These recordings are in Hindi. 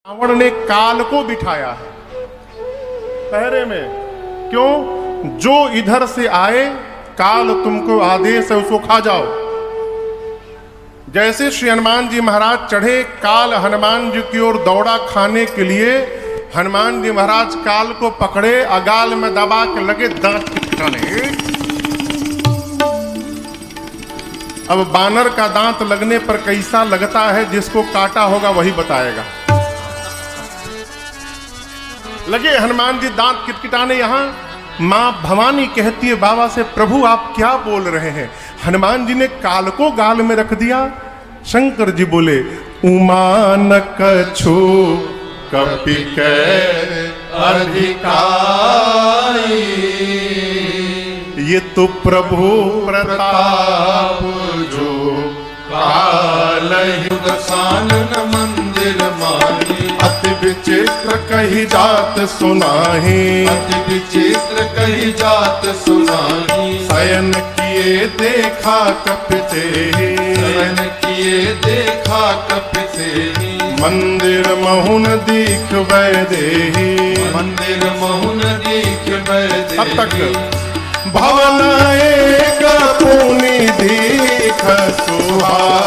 रावण ने काल को बिठाया है पहरे में। क्यों? जो इधर से आए काल तुमको आदेश है उसको खा जाओ। जैसे श्री हनुमान जी महाराज चढ़े, काल हनुमान जी की ओर दौड़ा खाने के लिए। हनुमान जी महाराज काल को पकड़े, अगाल में दबा के लगे दांत खिटखिटाने। अब बानर का दांत लगने पर कैसा लगता है, जिसको काटा होगा वही बताएगा। लगे हनुमान जी दांत किटकिटाने। यहां मां भवानी कहती है बाबा से, प्रभु आप क्या बोल रहे हैं? हनुमान जी ने काल को गाल में रख दिया। शंकर जी बोले, उमा न कछु कपि के अधिकारी, ये तो प्रभु प्रताप जो काल सानन मंदिर माही, अति विचित्र कही जात सुनाही। अति विचित्र कही जात सुनाही। शयन किए देखा कपिते, शयन किए देखा कपिते, मंदिर महुन दीख वैदेही। मंदिर महुन दीख वैदेही। अब तक भवन एक पुनि दीख सुहावा,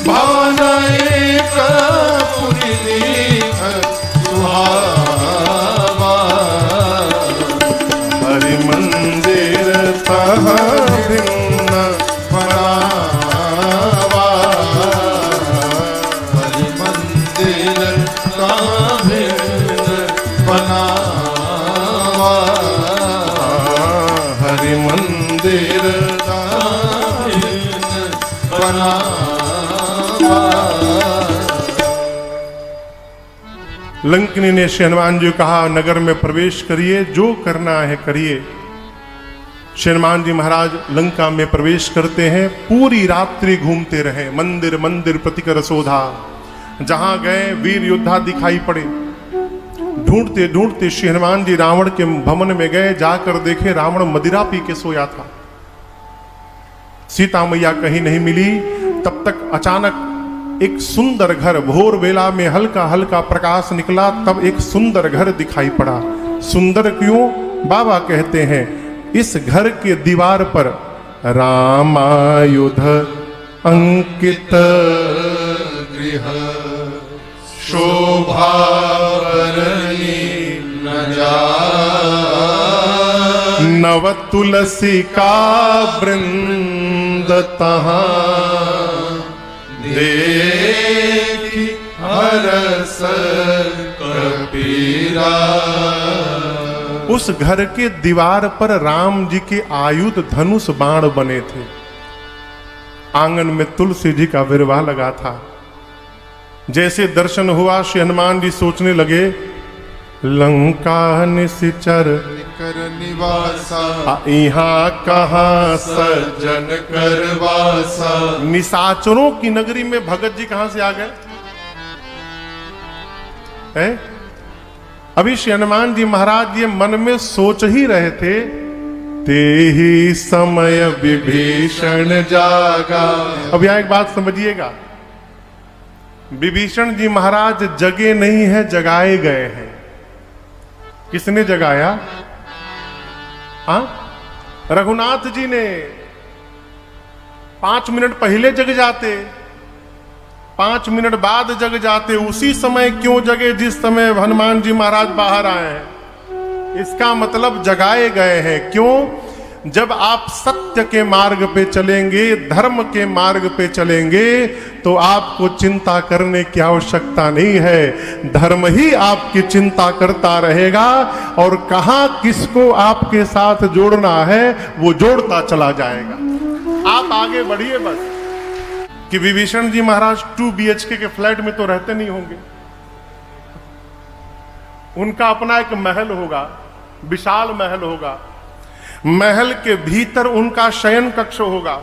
भवन एक पुनि दीख सुहावा। हरि मंदिर तह भिन्न बनावा। हरि मंदिर तह भिन्न बनावा। हरि मंदिर लंकिनी ने श्री हनुमान जी को कहा, नगर में प्रवेश करिए, जो करना है करिए। श्री हनुमान जी महाराज लंका में प्रवेश करते हैं। पूरी रात्रि घूमते रहे, मंदिर मंदिर प्रतिकर शोधा। जहां गए वीर योद्धा दिखाई पड़े। ढूंढते ढूंढते श्री हनुमान जी रावण के भवन में गए। जाकर देखे रावण मदिरा पी के सोया था। सीता मैया कहीं नहीं मिली। तब तक अचानक एक सुंदर घर, भोर वेला में हल्का हल्का प्रकाश निकला। तब एक सुंदर घर दिखाई पड़ा। सुंदर क्यों? बाबा कहते हैं इस घर के दीवार पर रामायुध अंकित गृह शोभा न जाए। नव तुलसी का वृंद तहां देखी हरस कपीरा। उस घर के दीवार पर राम जी के आयुध धनुष बाण बने थे। आंगन में तुलसी जी का विरवा लगा था। जैसे दर्शन हुआ श्री हनुमान जी सोचने लगे, लंका निशिचर कर निवासा, यहाँ कहाँ सज्जन करवासा। निशाचरों की नगरी में भगत जी कहां से आ गए? अभी श्री हनुमान जी महाराज ये मन में सोच ही रहे थे, ते ही समय विभीषण जागा। अब यहां एक बात समझिएगा, विभीषण जी महाराज जगे नहीं है, जगाए गए हैं। किसने जगाया? रघुनाथ जी ने। 5 मिनट पहले जग जाते, 5 मिनट बाद जग जाते। उसी समय क्यों जगे जिस समय हनुमान जी महाराज बाहर आए हैं? इसका मतलब जगाए गए हैं। क्यों? जब आप सत्य के मार्ग पे चलेंगे, धर्म के मार्ग पे चलेंगे, तो आपको चिंता करने की आवश्यकता नहीं है। धर्म ही आपकी चिंता करता रहेगा और कहां किसको आपके साथ जोड़ना है वो जोड़ता चला जाएगा। आप आगे बढ़िए बस। कि विभीषण जी महाराज 2 BHK के फ्लैट में तो रहते नहीं होंगे। उनका अपना एक महल होगा, विशाल महल होगा। महल के भीतर उनका शयन कक्ष होगा।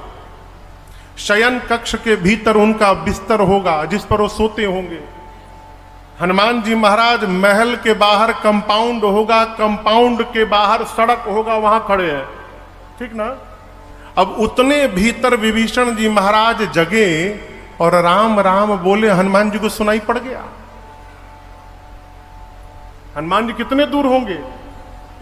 शयन कक्ष के भीतर उनका बिस्तर होगा जिस पर वो सोते होंगे। हनुमान जी महाराज महल के बाहर कंपाउंड होगा, कंपाउंड के बाहर सड़क होगा, वहां खड़े हैं। ठीक ना? अब उतने भीतर विभीषण जी महाराज जगे और राम राम बोले, हनुमान जी को सुनाई पड़ गया। हनुमान जी कितने दूर होंगे?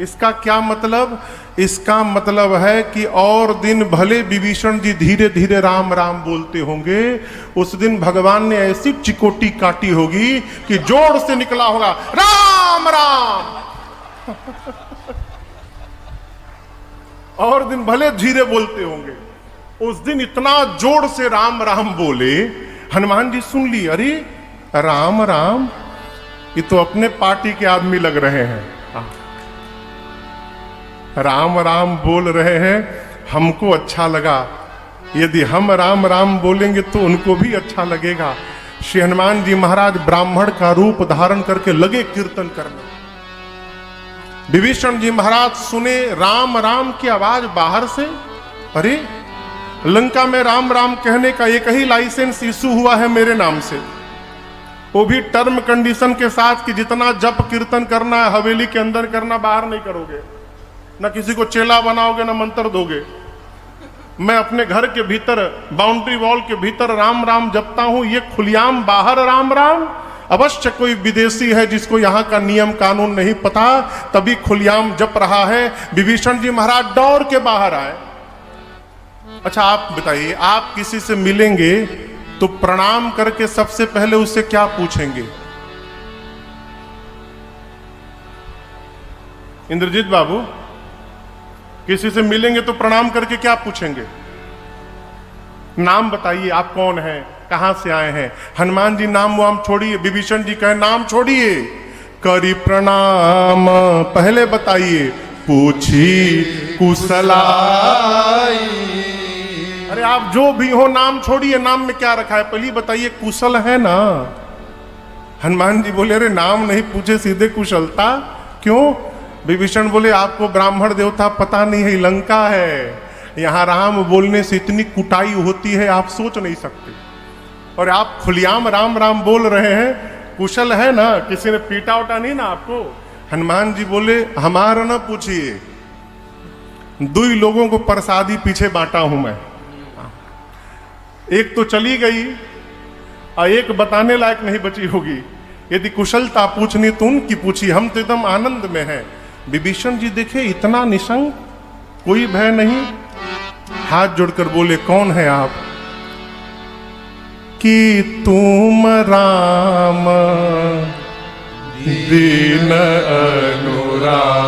इसका क्या मतलब? इसका मतलब है कि और दिन भले विभीषण जी धीरे धीरे राम राम बोलते होंगे, उस दिन भगवान ने ऐसी चिकोटी काटी होगी कि जोर से निकला होगा राम राम। और दिन भले धीरे बोलते होंगे, उस दिन इतना जोर से राम राम बोले, हनुमान जी सुन ली, अरे राम राम, ये तो अपने पार्टी के आदमी लग रहे हैं, राम राम बोल रहे हैं, हमको अच्छा लगा, यदि हम राम राम बोलेंगे तो उनको भी अच्छा लगेगा। श्री हनुमान जी महाराज ब्राह्मण का रूप धारण करके लगे कीर्तन करने। विभीषण जी महाराज सुने राम राम की आवाज बाहर से, अरे लंका में राम राम कहने का एक ही लाइसेंस इशू हुआ है मेरे नाम से, वो भी टर्म कंडीशन के साथ कि जितना जप कीर्तन करना है हवेली के अंदर करना, बाहर नहीं करोगे, ना किसी को चेला बनाओगे, ना मंत्र दोगे। मैं अपने घर के भीतर बाउंड्री वॉल के भीतर राम राम जपता हूं, ये खुलियाम बाहर राम राम। अवश्य कोई विदेशी है जिसको यहाँ का नियम कानून नहीं पता, तभी खुलियाम जप रहा है। विभीषण जी महाराज दौड़ के बाहर आए। अच्छा आप बताइए, आप किसी से मिलेंगे तो प्रणाम करके सबसे पहले उससे क्या पूछेंगे? इंद्रजीत बाबू, किसी से मिलेंगे तो प्रणाम करके क्या पूछेंगे? नाम बताइए, आप कौन हैं, कहां से आए हैं? हनुमान जी नाम वाम छोड़िए, विभीषण जी कहे नाम छोड़िए, करी प्रणाम पहले बताइए, पूछी कुशलाई। अरे आप जो भी हो नाम छोड़िए, नाम में क्या रखा है पहले बताइए, कुशल है ना? हनुमान जी बोले, अरे नाम नहीं पूछे सीधे कुशलता क्यों? विभीषण बोले, आपको ब्राह्मण देवता पता नहीं है, लंका है, यहां राम बोलने से इतनी कुटाई होती है आप सोच नहीं सकते, और आप खुलियाम राम राम बोल रहे हैं, कुशल है ना? किसी ने पीटा उटा नहीं ना आपको? हनुमान जी बोले, हमारा ना पूछिए, 2 लोगों को प्रसादी पीछे बांटा हूं मैं, एक तो चली गई और एक बताने लायक नहीं बची होगी। यदि कुशलता पूछनी तो उनकी पूछी, हम तो एकदम आनंद में हैं। विभीषण जी देखे इतना निशंक, कोई भय नहीं, हाथ जोड़कर बोले, कौन है आप? कि तुम राम दीन अनुराग,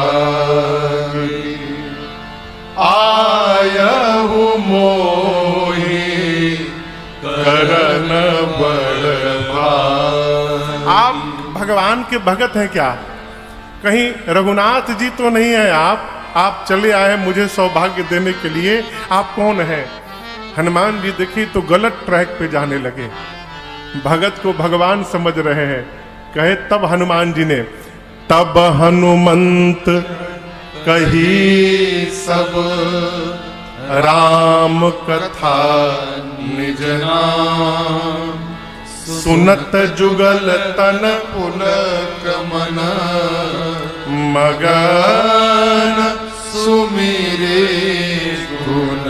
आयहु मोहि करन बड़ भाग। आप भगवान के भगत हैं क्या? कहीं रघुनाथ जी तो नहीं है आप चले आए मुझे सौभाग्य देने के लिए, आप कौन हैं? हनुमान जी देखी तो गलत ट्रैक पे जाने लगे, भगत को भगवान समझ रहे हैं। कहे तब हनुमान जी ने, तब हनुमंत कही सब राम कथा निज नाम, सुनत जुगल तन पुलक मन, मगन सुमिरे गुण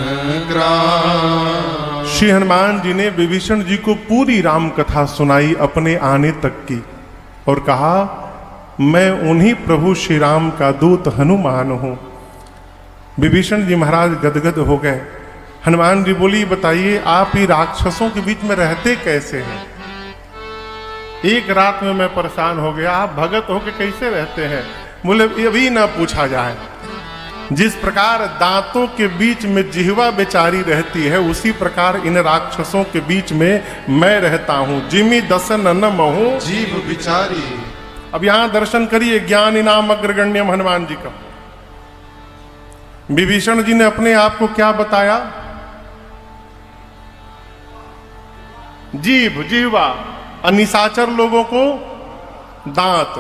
ग्राम। श्री हनुमान जी ने विभीषण जी को पूरी राम कथा सुनाई अपने आने तक की, और कहा, मैं उन्हीं प्रभु श्री राम का दूत हनुमान हूं। विभीषण जी महाराज गदगद हो गए। हनुमान जी बोली, बताइए आप ही राक्षसों के बीच में रहते कैसे हैं? एक रात में मैं परेशान हो गया, आप भगत होके कैसे रहते हैं? बोले, अभी ना पूछा जाए। जिस प्रकार दांतों के बीच में जिह्वा बेचारी रहती है, उसी प्रकार इन राक्षसों के बीच में मैं रहता हूं। जिमी दसन न महू जीव बिचारी। अब यहां दर्शन करिए ज्ञान इनाम अग्रगण्यम हनुमान जी का। विभीषण जी ने अपने आप को क्या बताया? जीभ, जिह्वा, अनिशाचर लोगों को दांत।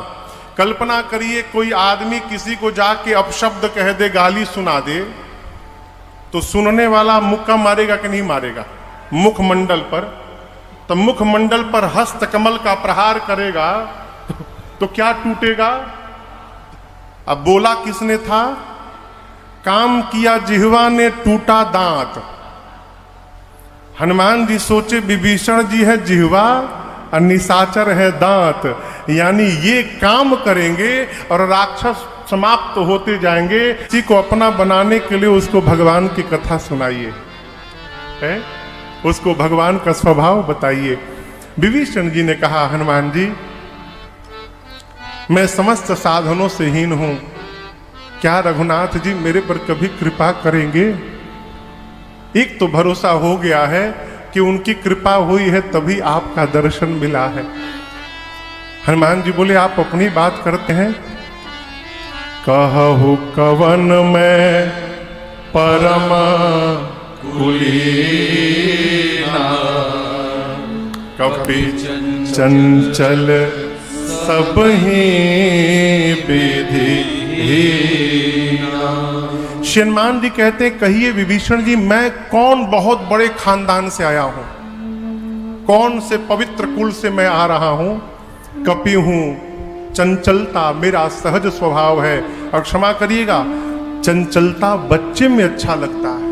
कल्पना करिए कोई आदमी किसी को जाके अपशब्द कह दे, गाली सुना दे, तो सुनने वाला मुक्का मारेगा कि नहीं मारेगा? मुखमंडल पर। तो मुखमंडल पर हस्त कमल का प्रहार करेगा तो क्या टूटेगा? अब बोला किसने था? काम किया जिह्वा ने, टूटा दांत। हनुमान जी सोचे विभीषण जी है जिह्वा और निशाचर है दांत, यानी ये काम करेंगे और राक्षस समाप्त होते जाएंगे। किसी को अपना बनाने के लिए उसको भगवान की कथा सुनाइए, है उसको भगवान का स्वभाव बताइए। विभीषण जी ने कहा, हनुमान जी मैं समस्त साधनों से हीन हूं, क्या रघुनाथ जी मेरे पर कभी कृपा करेंगे? एक तो भरोसा हो गया है कि उनकी कृपा हुई है तभी आपका दर्शन मिला है। हनुमान जी बोले, आप अपनी बात करते हैं। कहु कवन में परम कुलीना, कपि चंचल सब ही विधि। हनुमान जी कहते, कहिए विभीषण जी, मैं कौन बहुत बड़े खानदान से आया हूं, कौन से पवित्र कुल से मैं आ रहा हूं, कपि हूं, चंचलता मेरा सहज स्वभाव है। और क्षमा करिएगा, चंचलता बच्चे में अच्छा लगता है,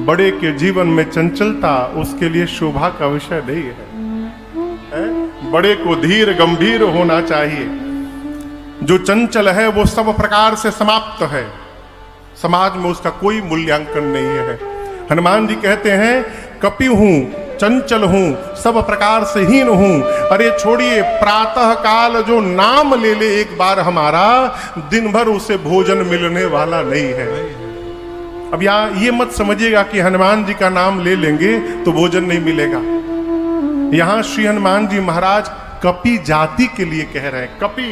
बड़े के जीवन में चंचलता उसके लिए शोभा का विषय नहीं है? बड़े को धीर गंभीर होना चाहिए। जो चंचल है वो सब प्रकार से समाप्त है, समाज में उसका कोई मूल्यांकन नहीं है। हनुमान जी कहते हैं, कपि हूं, चंचल हूं, सब प्रकार से हीन हूं। अरे छोड़िए, प्रातः काल जो नाम ले ले एक बार हमारा, दिन भर उसे भोजन मिलने वाला नहीं है। अब यहां ये मत समझिएगा कि हनुमान जी का नाम ले लेंगे तो भोजन नहीं मिलेगा। यहां श्री हनुमान जी महाराज कपि जाति के लिए कह रहे हैं, कपि।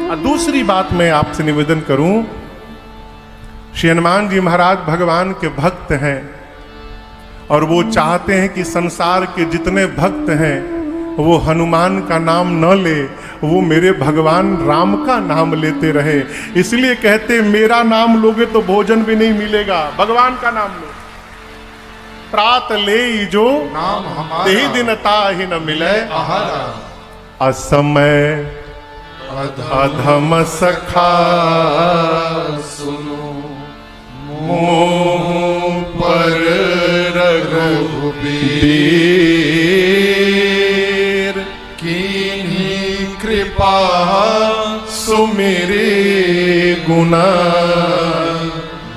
और दूसरी बात मैं आपसे निवेदन करूं, श्री हनुमान जी महाराज भगवान के भक्त हैं और वो चाहते हैं कि संसार के जितने भक्त हैं वो हनुमान का नाम न ले, वो मेरे भगवान राम का नाम लेते रहे। इसलिए कहते, मेरा नाम लोगे तो भोजन भी नहीं मिलेगा, भगवान का नाम लो। प्रात ले जो नाम हमारा, तेहि दिन ताहि न मिले आहारा। असमय अधम सखा सुनो मोह पर रघुबीर, कीन्ही कृपा सुमेरे गुना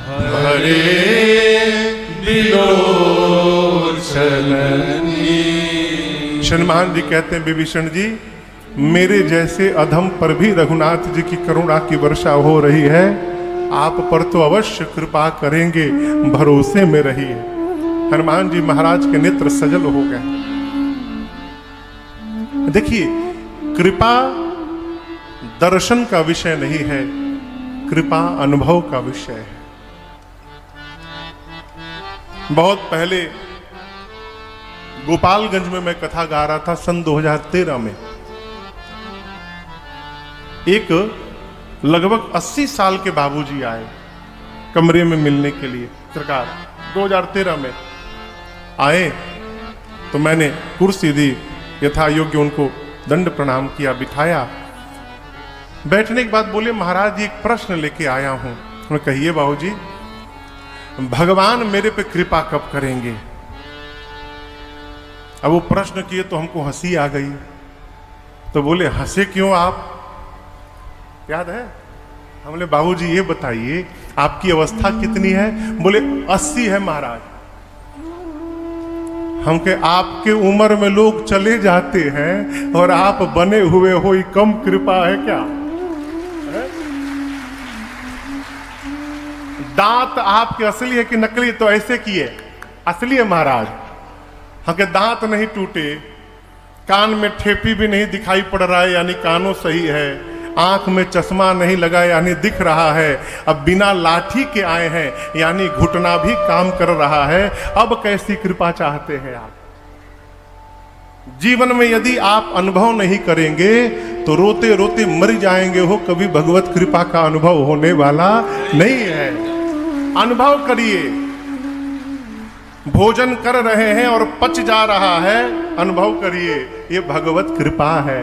भरे बिलोचनी। हनुमान जी कहते हैं, विभीषण जी मेरे जैसे अधम पर भी रघुनाथ जी की करुणा की वर्षा हो रही है, आप पर तो अवश्य कृपा करेंगे, भरोसे में रहिए। हनुमान जी महाराज के नेत्र सजल हो गए। देखिए, कृपा दर्शन का विषय नहीं है, कृपा अनुभव का विषय है। बहुत पहले गोपालगंज में मैं कथा गा रहा था सन 2013 में। एक लगभग 80 साल के बाबूजी आए कमरे में मिलने के लिए। सरकार 2013 में आए तो मैंने कुर्सी दी, यथा योग्य उनको दंड प्रणाम किया, बिठाया। बैठने के बाद बोले, महाराज जी एक प्रश्न लेके आया हूं। मैं कहिए बाबूजी, भगवान मेरे पे कृपा कब करेंगे? अब वो प्रश्न किए तो हमको हंसी आ गई। तो बोले, हंसे क्यों आप? याद है? हम बोले, बाबूजी ये बताइए आपकी अवस्था कितनी है? बोले 80 है महाराज। हम के आपके उम्र में लोग चले जाते हैं और आप बने हुए हो, ये कम कृपा है क्या? है? दांत आपके असली है कि नकली? तो ऐसे किए, असली है महाराज। हम के दांत नहीं टूटे, कान में ठेपी भी नहीं दिखाई पड़ रहा है, यानी कानों सही है, आंख में चश्मा नहीं लगा यानी दिख रहा है, अब बिना लाठी के आए हैं यानी घुटना भी काम कर रहा है। अब कैसी कृपा चाहते हैं आप? जीवन में यदि आप अनुभव नहीं करेंगे तो रोते रोते मर जाएंगे हो, कभी भगवत कृपा का अनुभव होने वाला नहीं है। अनुभव करिए, भोजन कर रहे हैं और पच जा रहा है, अनुभव करिए, ये भगवत कृपा है।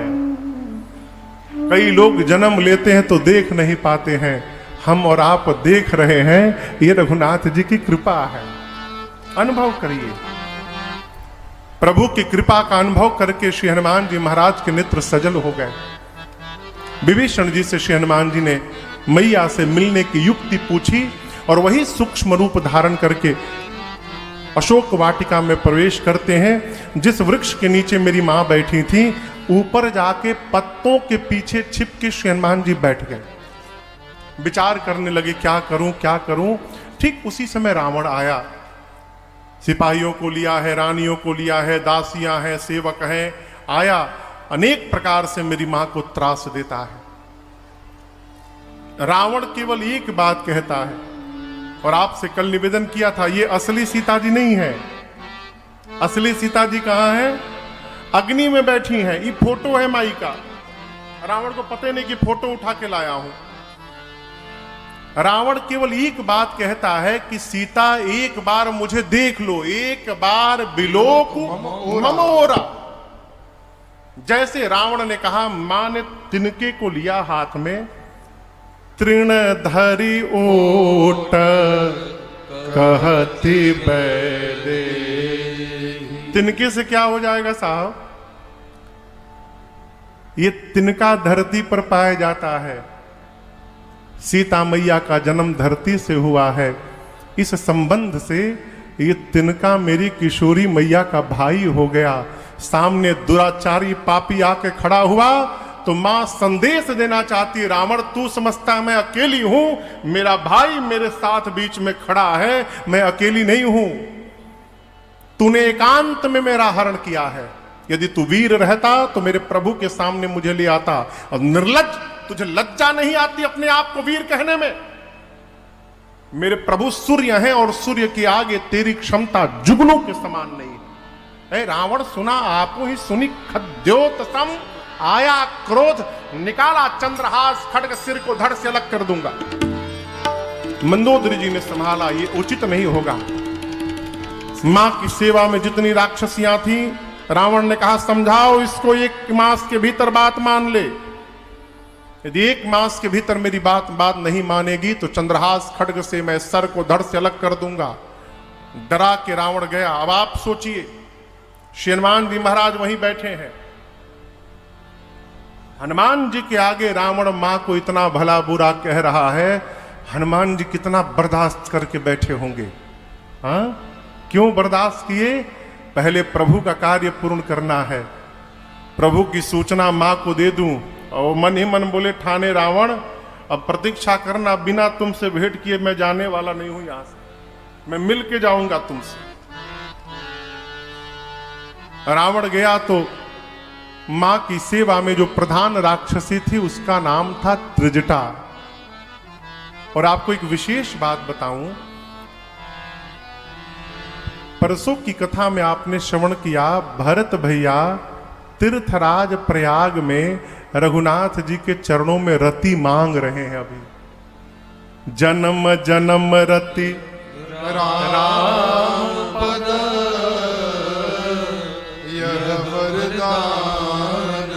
कई लोग जन्म लेते हैं तो देख नहीं पाते हैं, हम और आप देख रहे हैं, ये रघुनाथ जी की कृपा है। अनुभव करिए। प्रभु की कृपा का अनुभव करके श्री हनुमान जी महाराज के नेत्र सजल हो गए। विभीषण जी से श्री हनुमान जी ने मैया से मिलने की युक्ति पूछी और वही सूक्ष्म रूप धारण करके अशोक वाटिका में प्रवेश करते हैं। जिस वृक्ष के नीचे मेरी मां बैठी थी, ऊपर जाके पत्तों के पीछे छिप के श्री हनुमान जी बैठ गए। विचार करने लगे क्या करूं क्या करूं। ठीक उसी समय रावण आया। सिपाहियों को लिया है, रानियों को लिया है, दासियां हैं, सेवक हैं, आया अनेक प्रकार से मेरी मां को त्रास देता है। रावण केवल एक बात कहता है, और आपसे कल निवेदन किया था, ये असली सीता जी नहीं है। असली सीता जी कहां है? अग्नि में बैठी हैं। ये फोटो है माई का। रावण को पता नहीं कि फोटो उठा के लाया हूं। रावण केवल एक बात कहता है कि सीता एक बार मुझे देख लो, एक बार बिलोक ममोरा। जैसे रावण ने कहा, मां ने तिनके को लिया हाथ में, तृण धरी ओट कहती बैदे। तिनके से क्या हो जाएगा साहब? ये तिनका धरती पर पाया जाता है। सीता मैया का जन्म धरती से हुआ है। इस संबंध से ये तिनका मेरी किशोरी मैया का भाई हो गया। सामने दुराचारी पापी आके खड़ा हुआ तो मां संदेश देना चाहती, रावण तू समझता मैं अकेली हूं, मेरा भाई मेरे साथ बीच में खड़ा है, मैं अकेली नहीं हूं। तूने एकांत में मेरा हरण किया है। यदि तू वीर रहता तो मेरे प्रभु के सामने मुझे ले आता। और निर्लज्ज, तुझे लज्जा नहीं आती अपने आप को वीर कहने में? मेरे प्रभु सूर्य हैं और सूर्य के आगे तेरी क्षमता जुगनों के समान नहीं है। रावण सुना, आपो ही सुनी खद्योत सम, आया क्रोध, निकाला चंद्रहास, खड्ग सिर को धड़ से अलग कर दूंगा। मंदोदरी जी ने संभाला, ये उचित नहीं होगा। मां की सेवा में जितनी राक्षसियां थी, रावण ने कहा समझाओ इसको, एक मास के भीतर बात मान ले। यदि एक मास के भीतर मेरी बात नहीं मानेगी तो चंद्रहास खड्ग से मैं सर को धड़ से अलग कर दूंगा। डरा के रावण गया। अब आप सोचिए, श्री हनुमान जी महाराज वहीं बैठे हैं। हनुमान जी के आगे रावण मां को इतना भला बुरा कह रहा है, हनुमान जी कितना बर्दाश्त करके बैठे होंगे। हाँ, क्यों बर्दाश्त किए? पहले प्रभु का कार्य पूर्ण करना है। प्रभु की सूचना मां को दे दूं। और मन ही मन बोले ठाने रावण, अब प्रतीक्षा करना, बिना तुमसे भेंट किए मैं जाने वाला नहीं हूं यहां से, मैं मिल के जाऊंगा तुमसे। रावण गया तो मां की सेवा में जो प्रधान राक्षसी थी उसका नाम था त्रिजटा। और आपको एक विशेष बात बताऊं, परसों की कथा में आपने श्रवण किया, भरत भैया तीर्थराज प्रयाग में रघुनाथ जी के चरणों में रति मांग रहे हैं। अभी जन्म जन्म रति राम पद यह वरदान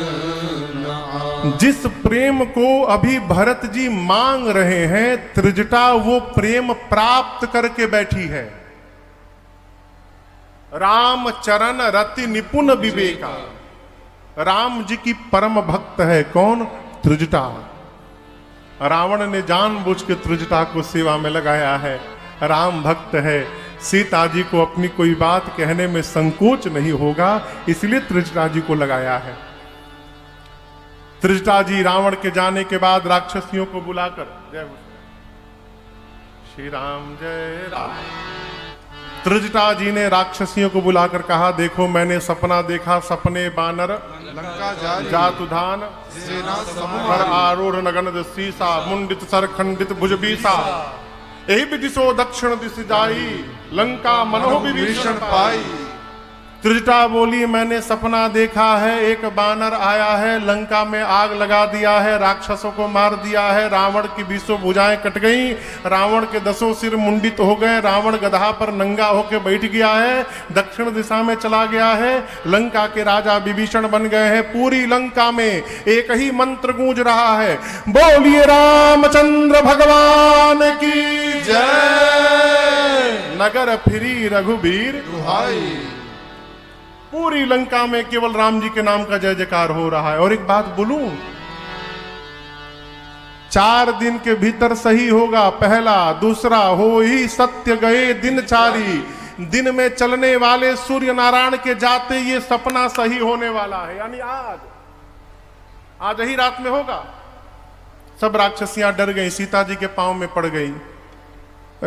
नाम। जिस प्रेम को अभी भरत जी मांग रहे हैं, त्रिजटा वो प्रेम प्राप्त करके बैठी है। राम चरण रति निपुण विवेका। राम जी की परम भक्त है कौन? त्रिजटा। रावण ने जानबूझ के त्रिजटा को सेवा में लगाया है। राम भक्त है, सीता जी को अपनी कोई बात कहने में संकोच नहीं होगा, इसलिए त्रिजटा जी को लगाया है। त्रिजटा जी रावण के जाने के बाद राक्षसियों को बुलाकर, जय श्री राम जय राम। त्रिजटा जी ने राक्षसियों को बुलाकर कहा, देखो मैंने सपना देखा, सपने बानर लंका जारी जातुधान सेना पर आरूढ़ नगन सीसा, मुंडित सर खंडित भुजबीसा, यही विदिशो दक्षिण दिश जाई, लंका मनोह विभीषण पाई। त्रिजटा बोली मैंने सपना देखा है, एक बानर आया है, लंका में आग लगा दिया है, राक्षसों को मार दिया है, रावण की 20 भुजाएं कट गई, रावण के 10 सिर मुंडित हो गए, रावण गधा पर नंगा होकर बैठ गया है, दक्षिण दिशा में चला गया है, लंका के राजा विभीषण बन गए हैं। पूरी लंका में एक ही मंत्र गूंज रहा है, बोलिए रामचंद्र भगवान की जय। नगर फिरी रघुबीर। दुहाई। पूरी लंका में केवल राम जी के नाम का जय जयकार हो रहा है। और एक बात बोलूं, 4 दिन के भीतर सही होगा पहला, दूसरा हो ही सत्य गए दिन चारी। दिन में चलने वाले सूर्य नारायण के जाते ये सपना सही होने वाला है, यानी आज ही रात में होगा। सब राक्षसियां डर गई, सीता जी के पांव में पड़ गई।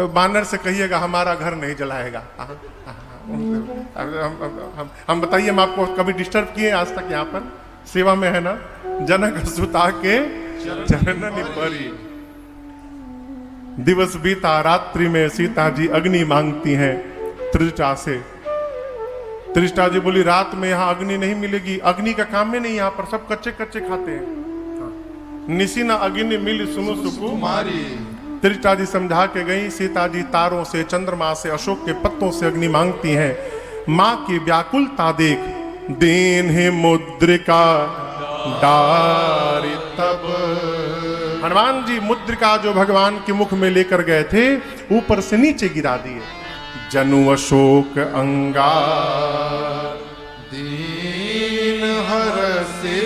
बानर से कहिएगा हमारा घर नहीं जलाएगा। हम बताइए, हम आपको कभी डिस्टर्ब किए आज तक? यहाँ पर सेवा में है ना, जनक सुता के चरणन परी। दिवस बीता, रात्रि में सीता जी अग्नि मांगती हैं त्रिजटा से। त्रिजटा जी बोली रात में यहां अग्नि नहीं मिलेगी, अग्नि का काम में नहीं, यहां पर सब कच्चे कच्चे खाते हैं। निशिना अग्नि मिल सुनु सुकुमारी। त्रिजटा जी समझा के गई। सीता जी तारों से, चंद्रमा से, अशोक के पत्तों से अग्नि मांगती हैं। मां की व्याकुलता देख देन है मुद्रिका डारी तब। हनुमान जी मुद्रिका जो भगवान के मुख में लेकर गए थे, ऊपर से नीचे गिरा दिए। जनु अशोक अंगार दीन हर से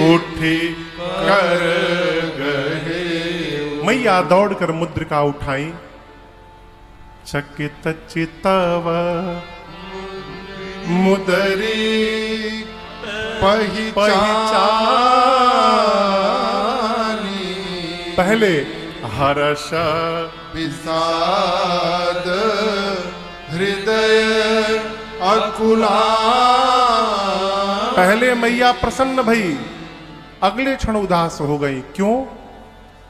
उठी कर गए। मैया दौड़कर मुद्रिका उठाई। चकित चितव मुदरी पहचानी। पहले हर्ष विषाद हृदय अकुला। पहले मैया प्रसन्न भई, अगले क्षण उदास हो गई। क्यों?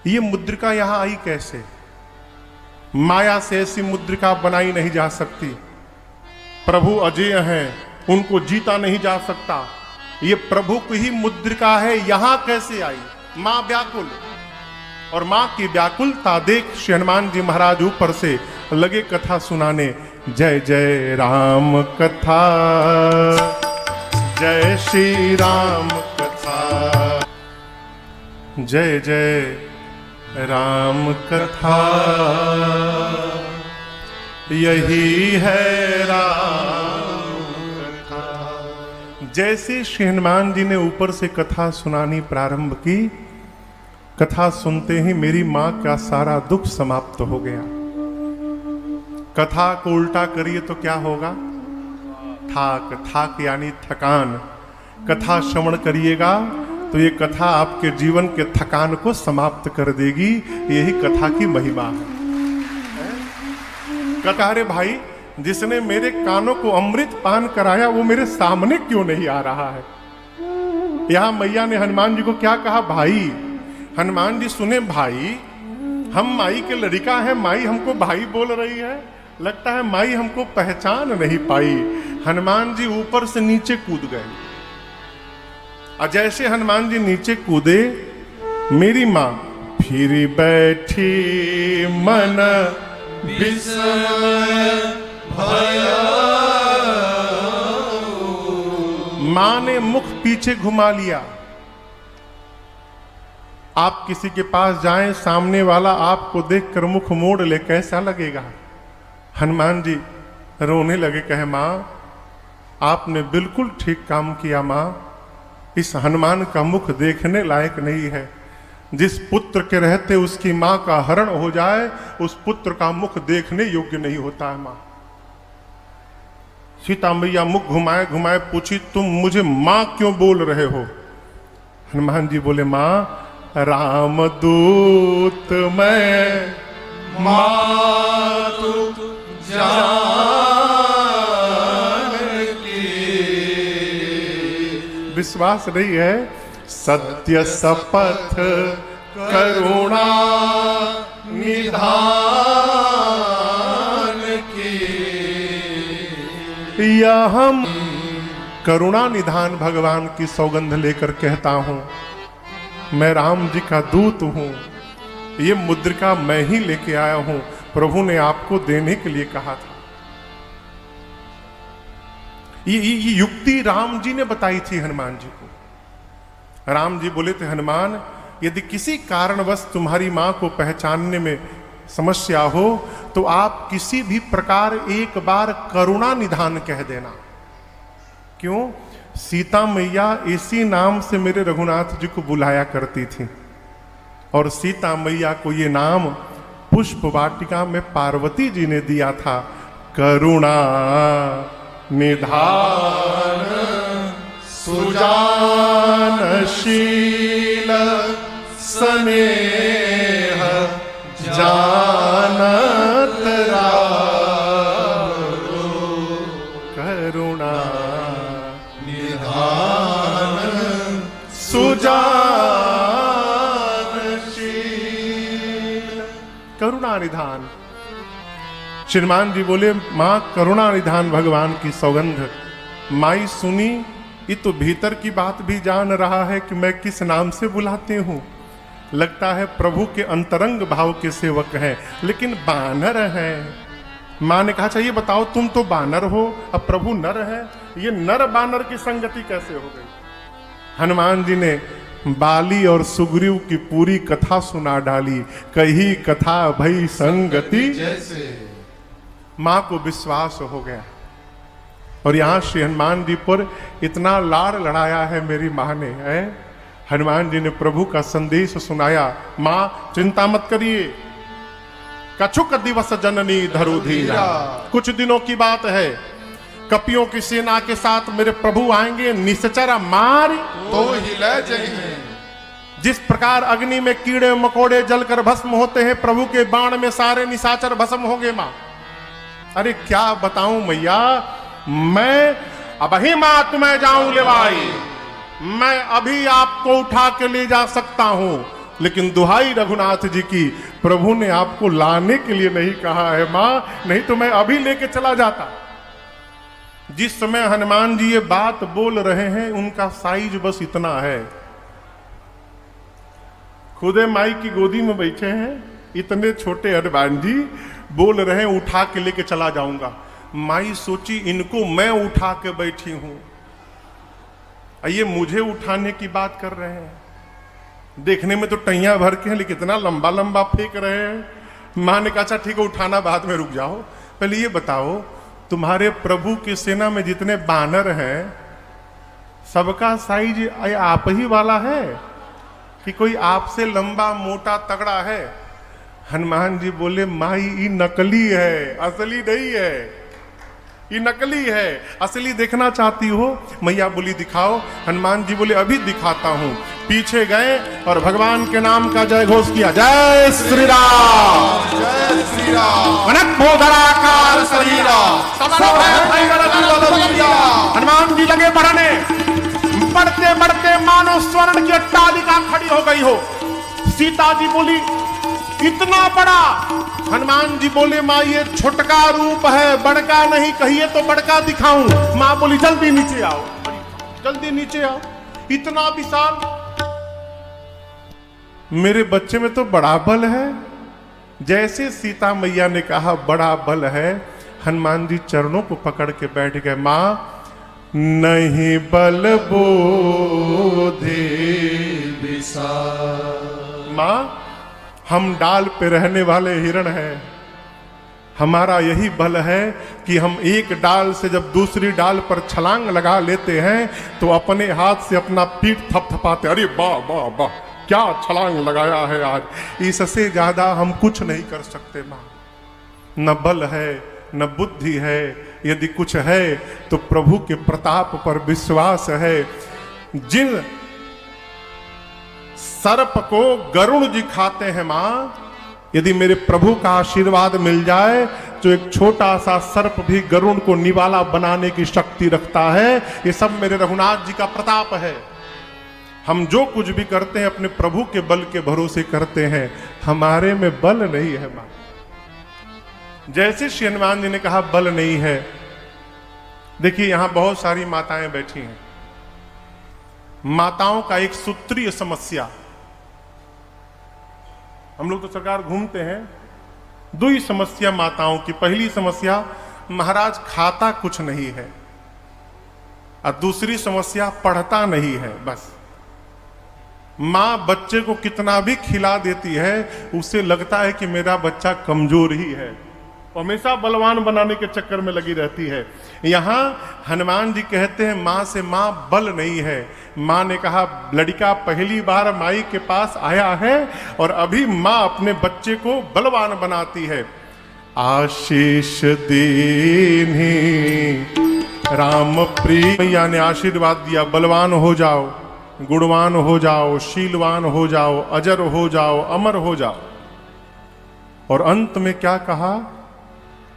ये मुद्रिका यहां आई कैसे? माया से ऐसी मुद्रिका बनाई नहीं जा सकती। प्रभु अजेय हैं, उनको जीता नहीं जा सकता। ये प्रभु की ही मुद्रिका है, यहां कैसे आई? मां व्याकुल, और मां की व्याकुलता देख श्री हनुमान जी महाराज ऊपर से लगे कथा सुनाने। जय जय राम कथा, जय श्री राम कथा, जय जय राम कथा, यही है राम कथा। जैसे श्री हनुमान जी ने ऊपर से कथा सुनानी प्रारंभ की, कथा सुनते ही मेरी मां का सारा दुख समाप्त हो गया। कथा को उल्टा करिए तो क्या होगा? थाक, थाक यानी थकान। कथा श्रवण करिएगा तो ये कथा आपके जीवन के थकान को समाप्त कर देगी। यही कथा की महिमा है। कथा, रे भाई, जिसने मेरे कानों को अमृत पान कराया वो मेरे सामने क्यों नहीं आ रहा है? यहां मैया ने हनुमान जी को क्या कहा? भाई। हनुमान जी सुने, भाई, हम माई के लड़का हैं, माई हमको भाई बोल रही है। लगता है माई हमको पहचान नहीं पाई। हनुमान जी ऊपर से नीचे कूद गए, और जैसे हनुमान जी नीचे कूदे, मेरी मां फिर बैठी मन विस्मय भया। मां ने मुख पीछे घुमा लिया। आप किसी के पास जाएं, सामने वाला आपको देखकर मुख मोड़ ले, कैसा लगेगा? हनुमान जी रोने लगे, कहे मां आपने बिल्कुल ठीक काम किया। मां, इस हनुमान का मुख देखने लायक नहीं है। जिस पुत्र के रहते उसकी मां का हरण हो जाए, उस पुत्र का मुख देखने योग्य नहीं होता है। मां सीता मैया मुख घुमाए घुमाए पूछी, तुम मुझे मां क्यों बोल रहे हो? हनुमान जी बोले, मां रामदूत मैं मातु जानकी। विश्वास नहीं है? सत्य शपथ करुणा निधान की। या हम करुणा निधान भगवान की सौगंध लेकर कहता हूं, मैं राम जी का दूत हूं। ये मुद्रिका मैं ही लेके आया हूं, प्रभु ने आपको देने के लिए कहा था। ये युक्ति राम जी ने बताई थी हनुमान जी को। राम जी बोले थे, हनुमान, यदि किसी कारणवश तुम्हारी मां को पहचानने में समस्या हो तो आप किसी भी प्रकार एक बार करुणा निधान कह देना। क्यों? सीता मैया इसी नाम से मेरे रघुनाथ जी को बुलाया करती थी, और सीता मैया को ये नाम पुष्प वाटिका में पार्वती जी ने दिया था, करुणा निधान सुजानशील स्नेह जानत रारो, करुणा निधान सुजानशील। करुणा निधान। श्रीमान जी बोले, मां करुणा निधान भगवान की सौगंध। माई सुनी, ये तो भीतर की बात भी जान रहा है कि मैं किस नाम से बुलाती हूं। लगता है प्रभु के अंतरंग भाव के सेवक हैं, लेकिन बानर हैं। मां ने कहा, चाहिए बताओ, तुम तो बानर हो, अब प्रभु नर है, ये नर बानर की संगति कैसे हो गई? हनुमान जी ने बाली और सुग्रीव की पूरी कथा सुना डाली। कही कथा भई संगति जैसे। मां को विश्वास हो गया। और यहां श्री हनुमान जी पर इतना लाड़ लड़ाया है मेरी मां ने, है? हनुमान जी ने प्रभु का संदेश सुनाया, मां चिंता मत करिए, कछुक दिवस जननी धरु धीरा। कुछ दिनों की बात है, कपियों की सेना के साथ मेरे प्रभु आएंगे, निश्चर मार तो हिला जाएंगे। जिस प्रकार अग्नि में कीड़े मकोड़े जलकर भस्म होते हैं, प्रभु के बाण में सारे निशाचर भस्म होंगे। मां, अरे क्या बताऊं मैया, मैं अब ही मां तुम्हें जाऊं लेवाई, मैं अभी आपको उठा के ले जा सकता हूं, लेकिन दुहाई रघुनाथ जी की, प्रभु ने आपको लाने के लिए नहीं कहा है मां, नहीं तो मैं अभी लेके चला जाता। जिस समय हनुमान जी ये बात बोल रहे हैं, उनका साइज बस इतना है, खुदे माई की गोदी में बैठे हैं, इतने छोटे हनुमान जी बोल रहे हैं उठा के लेके चला जाऊंगा। माई सोची, इनको मैं उठा के बैठी हूं, ये मुझे उठाने की बात कर रहे हैं। देखने में तो टैया भर के हैं, लेकिन इतना लंबा लंबा फेंक रहे हैं। मां ने कहा, अच्छा ठीक है, उठाना बाद में, रुक जाओ, पहले ये बताओ, तुम्हारे प्रभु की सेना में जितने बानर हैं, सबका साइज आप ही वाला है कि कोई आपसे लंबा मोटा तगड़ा है? हनुमान जी बोले, माई ये नकली है, असली नहीं है, ये नकली है, असली देखना चाहती हो? मैया बोली दिखाओ। हनुमान जी बोले, अभी दिखाता हूं। पीछे गए और भगवान के नाम का जय घोष किया, जय श्री राम, जय श्री राम। अनक भोधराकार शरीरा, हनुमान जी लगे बढ़ने, बढ़ते बढ़ते मानो स्वर्ण की अट्टालिका खड़ी हो गई हो। सीता जी बोली, इतना बड़ा? हनुमान जी बोले, मां ये छोटका रूप है, बड़का नहीं, कहिए तो बड़का दिखाऊं। मां बोली, जल्दी नीचे आओ, जल्दी नीचे आओ, इतना विशाल। मेरे बच्चे में तो बड़ा बल है। जैसे सीता मैया ने कहा बड़ा बल है, हनुमान जी चरणों को पकड़ के बैठ गए। मां, नहीं बल बोधे विशाल। मां, हम डाल पे रहने वाले हिरण हैं, हमारा यही बल है कि हम एक डाल से जब दूसरी डाल पर छलांग लगा लेते हैं तो अपने हाथ से अपना पीठ थपथपाते, अरे वाह वाह वाह, क्या छलांग लगाया है आज। इससे ज्यादा हम कुछ नहीं कर सकते मां। न बल है, न बुद्धि है, यदि कुछ है तो प्रभु के प्रताप पर विश्वास है। जिन सर्प को गरुण जी खाते हैं मां, यदि मेरे प्रभु का आशीर्वाद मिल जाए तो एक छोटा सा सर्प भी गरुण को निवाला बनाने की शक्ति रखता है। ये सब मेरे रघुनाथ जी का प्रताप है। हम जो कुछ भी करते हैं अपने प्रभु के बल के भरोसे करते हैं, हमारे में बल नहीं है मां। जैसे श्री हनुमान जी ने कहा बल नहीं है, देखिए यहां बहुत सारी माताएं बैठी हैं। माताओं का एक सूत्रीय समस्या, हम लोग तो सरकार घूमते हैं, दो ही समस्या माताओं की। पहली समस्या, महाराज खाता कुछ नहीं है, और दूसरी समस्या पढ़ता नहीं है। बस माँ बच्चे को कितना भी खिला देती है, उसे लगता है कि मेरा बच्चा कमजोर ही है, हमेशा बलवान बनाने के चक्कर में लगी रहती है। यहाँ हनुमान जी कहते हैं माँ से माँ बल नहीं है। माँ ने कहा लड़का पहली बार माई के पास आया है और अभी माँ अपने बच्चे को बलवान बनाती है। आशीष दीन्ही राम प्रिय, मैया ने आशीर्वाद दिया, बलवान हो जाओ, गुणवान हो जाओ, शीलवान हो जाओ, अजर हो जाओ, अमर हो जाओ। और अंत में क्या कहा,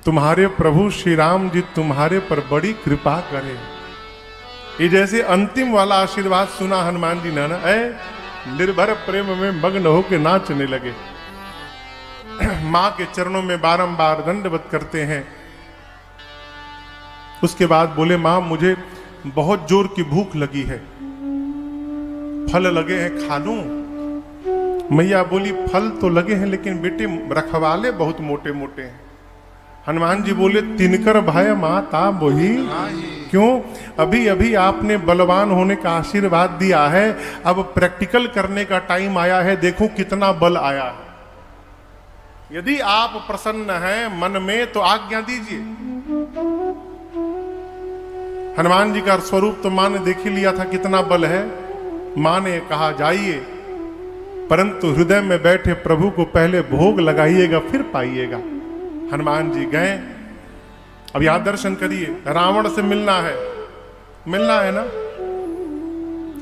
तुम्हारे प्रभु श्री राम जी तुम्हारे पर बड़ी कृपा करें। ये जैसे अंतिम वाला आशीर्वाद सुना हनुमान जी ने ना, निर्भर प्रेम में मग्न होकर नाचने लगे। मां के चरणों में बारंबार दंडवत करते हैं। उसके बाद बोले मां मुझे बहुत जोर की भूख लगी है, फल लगे हैं खा लूं। मैया बोली फल तो लगे हैं लेकिन बेटे रखवाले बहुत मोटे मोटे हैं। हनुमान जी बोले तिनकर भय माता बोही, क्यों? अभी अभी आपने बलवान होने का आशीर्वाद दिया है, अब प्रैक्टिकल करने का टाइम आया है, देखो कितना बल आया है। यदि आप प्रसन्न हैं मन में तो आज्ञा दीजिए। हनुमान जी का स्वरूप तो मां ने देख ही लिया था कितना बल है। मां ने कहा जाइए, परंतु हृदय में बैठे प्रभु को पहले भोग लगाइएगा फिर पाइएगा। हनुमान जी गए। अब यहां दर्शन करिए, रावण से मिलना है ना।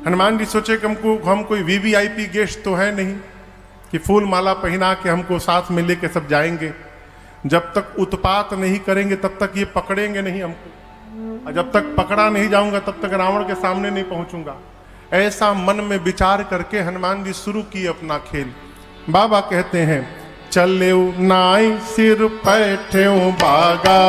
हनुमान जी सोचे कि हम कोई वीवीआईपी गेस्ट तो है नहीं कि फूल माला पहना के हमको साथ में लेके सब जाएंगे। जब तक उत्पात नहीं करेंगे तब तक ये पकड़ेंगे नहीं हमको, और जब तक पकड़ा नहीं जाऊंगा तब तक रावण के सामने नहीं पहुंचूंगा। ऐसा मन में विचार करके हनुमान जी शुरू किए अपना खेल। बाबा कहते हैं चले नाई सिर पैठे बागा,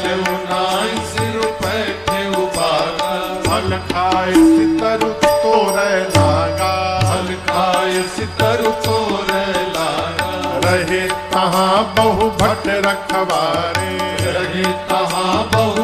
चले नाई सिर पैठे बागा, फल खाए सितर तोरे लागा, फल खाए सितर तोरे लागा। रहे तहाँ बहु भट रखवारे, रहे तहाँ बहु